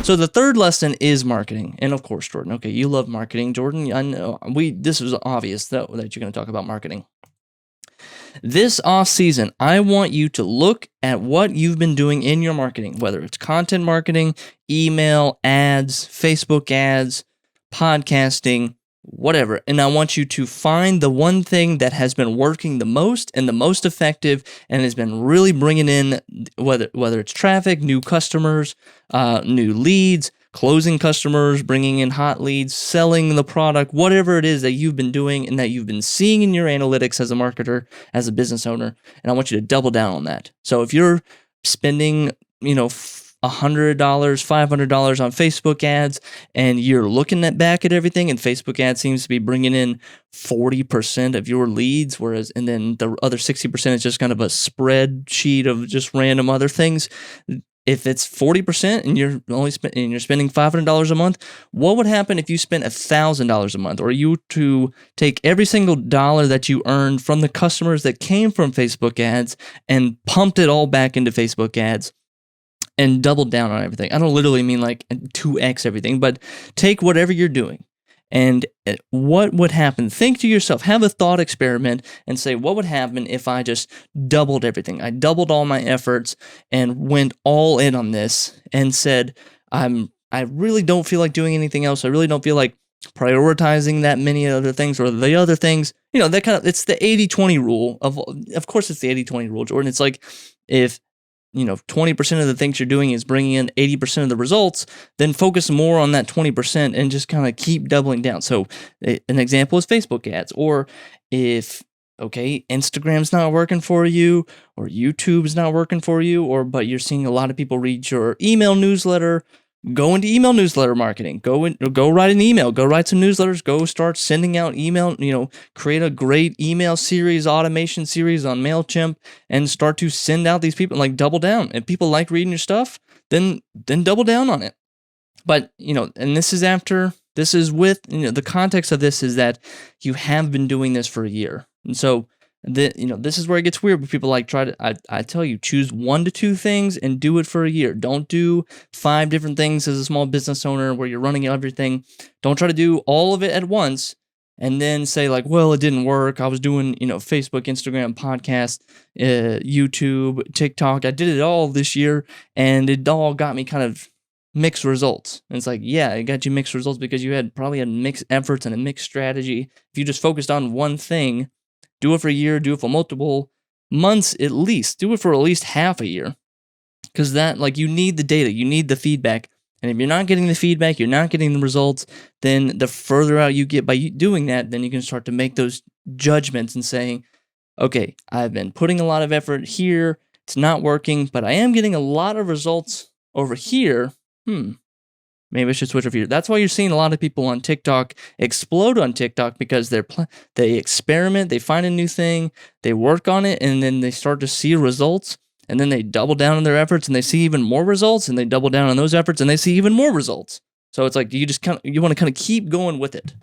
So the third lesson is marketing. And of course, Jordan, okay, you love marketing. Jordan, I know this was obvious that you're going to talk about marketing. This off season, I want you to look at what you've been doing in your marketing, whether it's content marketing, email, ads, Facebook ads, podcasting, whatever. And I want you to find the one thing that has been working the most and the most effective and has been really bringing in, whether it's traffic, new customers, new leads, closing customers, bringing in hot leads, selling the product, whatever it is that you've been doing and that you've been seeing in your analytics as a marketer, as a business owner. And I want you to double down on that. So if you're spending, $100, $500 on Facebook ads, and you're looking back at everything, and Facebook ads seems to be bringing in 40% of your leads, and then the other 60% is just kind of a spreadsheet of just random other things. If it's 40% and you're spending $500 a month, what would happen if you spent $1,000 a month, or you to take every single dollar that you earned from the customers that came from Facebook ads and pumped it all back into Facebook ads and doubled down on everything? I don't literally mean like 2x everything, but take whatever you're doing. And what would happen? Think to yourself, have a thought experiment and say, what would happen if I just doubled everything? I doubled all my efforts and went all in on this and said, I really don't feel like doing anything else. I really don't feel like prioritizing that many other things or the other things. It's the 80-20 rule of course it's the 80-20 rule, Jordan. It's like if 20% of the things you're doing is bringing in 80% of the results, then focus more on that 20% and just kind of keep doubling down. So an example is Facebook ads. Or if, Instagram's not working for you, or YouTube's not working for you, but you're seeing a lot of people read your email newsletter, go into email newsletter marketing. Go write an email. Go write some newsletters. Go start sending out email. Create a great email series, automation series on MailChimp, and start to send out these people. Like, double down. If people like reading your stuff, then double down on it. But and this is with the context of this is that you have been doing this for a year, and so. This is where it gets weird, but people I tell you, choose 1 to 2 things and do it for a year. Don't do 5 different things as a small business owner where you're running everything. Don't try to do all of it at once and then say like, well, it didn't work. I was doing, Facebook, Instagram, podcast, YouTube, TikTok. I did it all this year and it all got me kind of mixed results. And it's like, yeah, it got you mixed results because you probably had mixed efforts and a mixed strategy. If you just focused on one thing, do it for a year, do it for multiple months at least. Do it for at least half a year. Because you need the data, you need the feedback. And if you're not getting the feedback, you're not getting the results, then the further out you get by doing that, then you can start to make those judgments and saying, okay, I've been putting a lot of effort here, it's not working, but I am getting a lot of results over here. Maybe I should switch over here. That's why you're seeing a lot of people on TikTok explode on TikTok, because they experiment, they find a new thing, they work on it, and then they start to see results, and then they double down on their efforts, and they see even more results, and they double down on those efforts, and they see even more results. So it's like you want to kind of keep going with it.